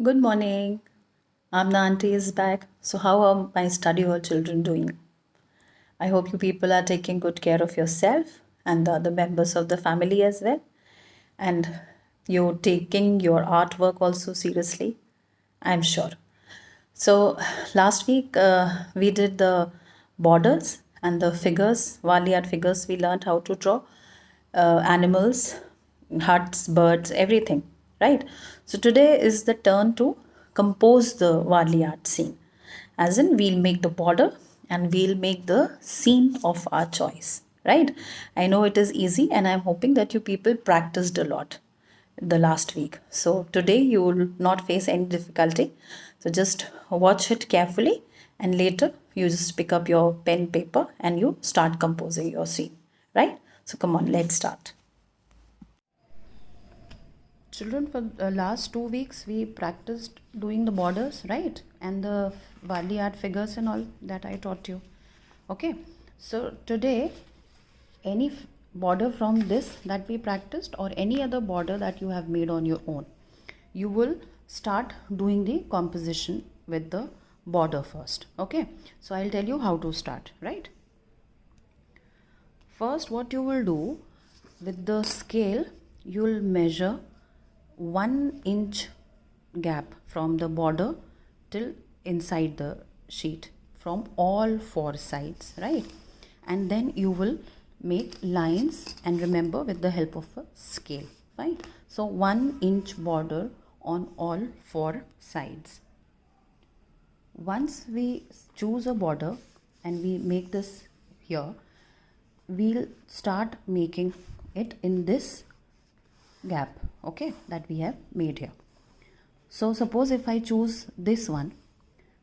Good morning. Amna auntie is back. So how are my study hall children doing? I hope you people are taking good care of yourself and the other members of the family as well. And you're taking your artwork also seriously, I'm sure. So last week we did the borders and the figures, Wali art figures. We learned how to draw animals, huts, birds, everything, right? So today is the turn to compose the Wali art scene. As in, we'll make the border and we'll make the scene of our choice, right? I know it is easy, and I'm hoping that you people practiced a lot the last week. So today you will not face any difficulty. So just watch it carefully, and later you just pick up your pen paper and you start composing your scene, right? So come on, let's start. Children, for the last 2 weeks we practiced doing the borders, right? And the Wali art figures and all that I taught you. Okay, so today any border from this that we practiced or any other border that you have made on your own, you will start doing the composition with the border first. Okay, so I'll tell you how to start, right? First, what you will do with the scale, you'll measure 1 inch gap from the border till inside the sheet from all four sides, right? And then you will make lines, and remember, with the help of a scale, right? So 1 inch border on all four sides. Once we choose a border and we make this here, we'll start making it in this gap, okay, that we have made here. So suppose if I choose this one,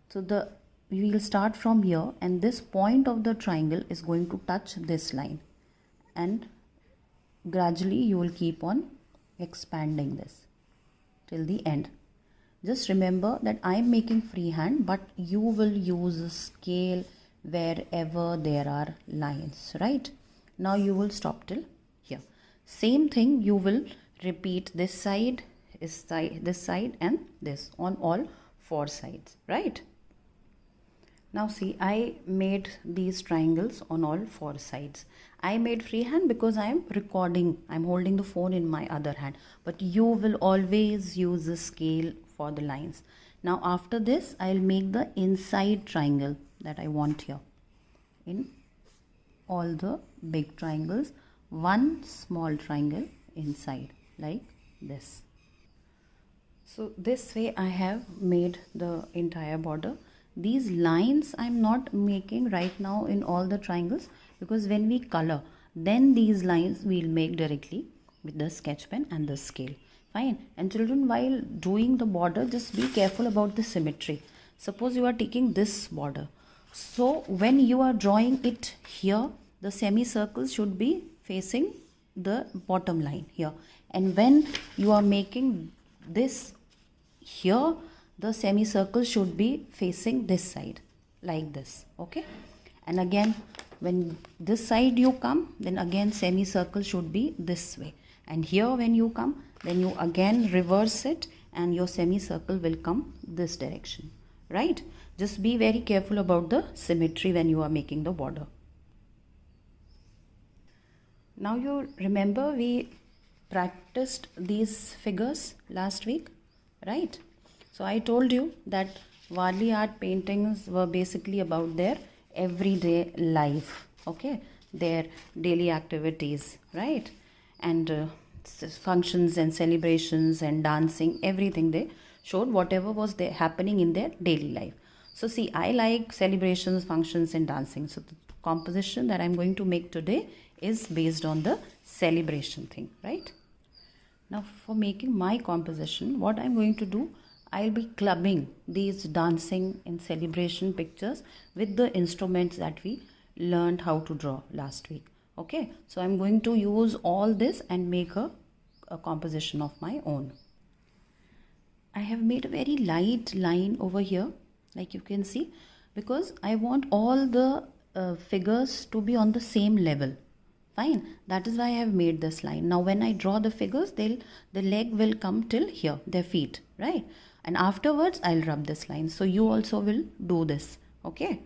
so we will start from here, and this point of the triangle is going to touch this line, and gradually you will keep on expanding this till the end. Just remember that I am making freehand, but you will use a scale wherever there are lines, right? Now you will stop till here. Same thing you will repeat this side, this side and this on all four sides, right? Now see, I made these triangles on all four sides. I made freehand because I am recording. I'm holding the phone in my other hand. But you will always use the scale for the lines. Now after this, I'll make the inside triangle that I want here. In all the big triangles, one small triangle inside, like this. So this way I have made the entire border. These lines I'm not making right now in all the triangles, because when we color, then these lines we'll make directly with the sketch pen and the scale. Fine. And children, while doing the border, just be careful about the symmetry. Suppose you are taking this border. So when you are drawing it here, the semicircle should be facing the bottom line here. And when you are making this here, the semicircle should be facing this side, like this, okay? And again, when this side you come, then again semicircle should be this way. And here when you come, then you again reverse it, and your semicircle will come this direction, right? Just be very careful about the symmetry when you are making the border. Now you remember we practiced these figures last week, right? So I told you that Wali art paintings were basically about their everyday life, okay? Their daily activities, right? And functions and celebrations and dancing, everything they showed, whatever was there happening in their daily life. So see, I like celebrations, functions and dancing. So the composition that I'm going to make today is based on the celebration thing, right? Now for making my composition, what I'm going to do, I'll be clubbing these dancing and celebration pictures with the instruments that we learned how to draw last week. Okay, so I'm going to use all this and make a composition of my own. I have made a very light line over here, like you can see, because I want all the figures to be on the same level. Fine, that is why I have made this line. Now when I draw the figures, the leg will come till here, their feet, right? and afterwards I'll rub this line. So you also will do this. Okay.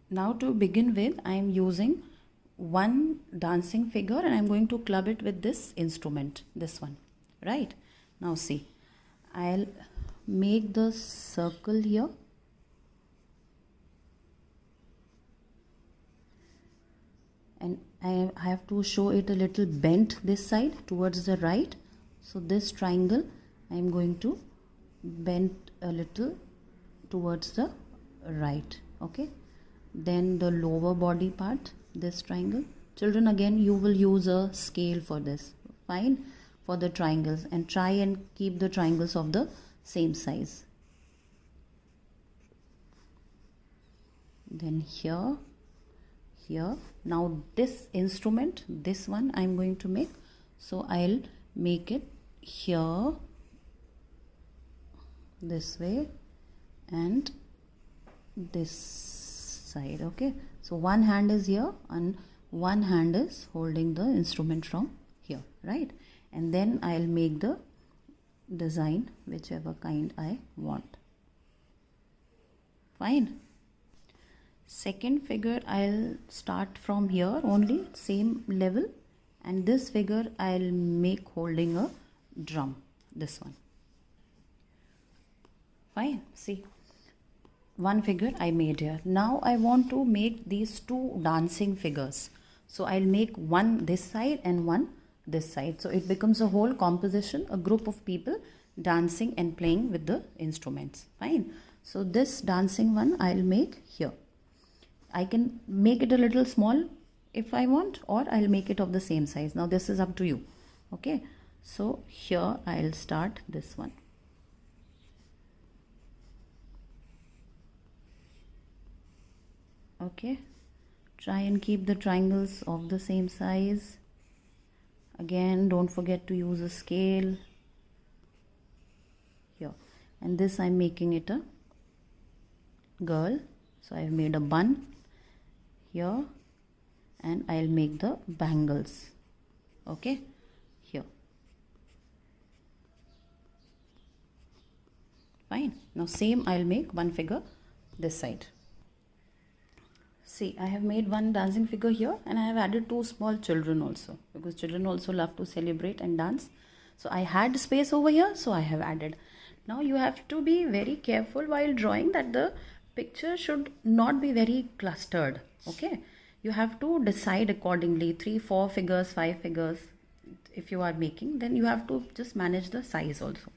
Now to begin with, I am using one dancing figure and I'm going to club it with this instrument, this one, right? Now see, I'll make the circle here, and I have to show it a little bent this side towards the right. So this triangle I am going to bend a little towards the right. Okay. Then the lower body part, this triangle. Children, again you will use a scale for this, fine, for the triangles, and try and keep the triangles of the same size. Then here, here. Now this instrument, this one I am going to make, so I'll make it here this way and this side. Okay, so one hand is here and one hand is holding the instrument from here, right? And then I'll make the design whichever kind I want. Fine. Second figure I'll start from here only, same level, and this figure I'll make holding a drum, this one. Fine. See, one figure I made here. Now I want to make these two dancing figures, so I'll make one this side and one this side, so it becomes a whole composition, a group of people dancing and playing with the instruments. Fine. So this dancing one I'll make here. I can make it a little small if I want, or I'll make it of the same size. Now this is up to you. Okay, so here I'll start this one. Okay, try and keep the triangles of the same size. Again, don't forget to use a scale here. And this I'm making it a girl, so I've made a bun here, and I'll make the bangles, okay, here. Fine. Now same I'll make one figure this side. See, I have made one dancing figure here, and I have added two small children also, because children also love to celebrate and dance. So I had space over here, so I have added. Now you have to be very careful while drawing that the picture should not be very clustered. Okay, you have to decide accordingly, 3, 4 figures, 5 figures if you are making, then you have to just manage the size also.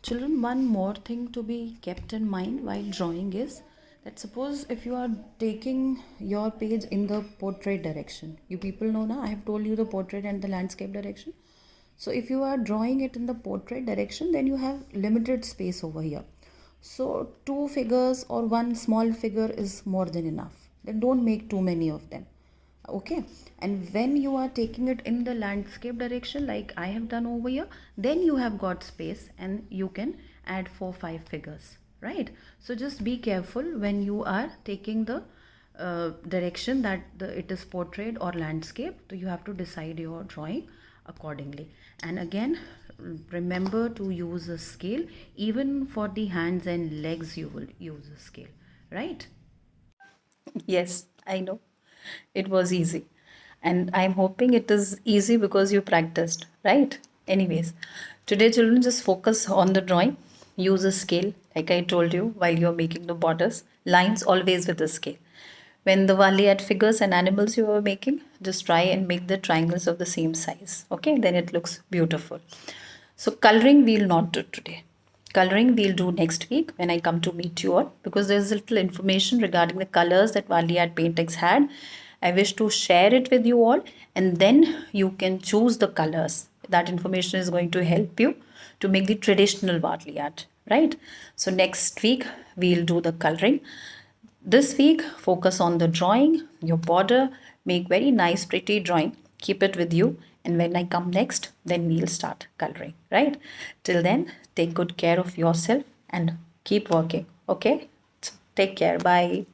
Children, one more thing to be kept in mind while drawing is that suppose if you are taking your page in the portrait direction, you people know now I have told you the portrait and the landscape direction. So if you are drawing it in the portrait direction, then you have limited space over here. So 2 figures or 1 small figure is more than enough. Then don't make too many of them. Okay, and when you are taking it in the landscape direction like I have done over here, then you have got space and you can add 4, 5 figures, right? So just be careful when you are taking the direction that it is portrait or landscape. So you have to decide your drawing accordingly. And again, remember to use a scale. Even for the hands and legs you will use a scale, right? Yes, I know. It was easy. And I'm hoping it is easy because you practiced, right? Anyways, today children just focus on the drawing. Use a scale, like I told you, while you're making the borders. Lines always with a scale. When the Wali had figures and animals you were making, just try and make the triangles of the same size. Okay, then it looks beautiful. So coloring we'll not do today. Coloring we'll do next week when I come to meet you all, because there's a little information regarding the colors that Wali Art Paintex had. I wish to share it with you all, and then you can choose the colors. That information is going to help you to make the traditional Wali art, right? So next week we'll do the coloring. This week focus on the drawing, your border, make very nice pretty drawing, keep it with you, and when I come next, then we'll start coloring, right? Till then, take good care of yourself and keep working, okay? Take care. Bye.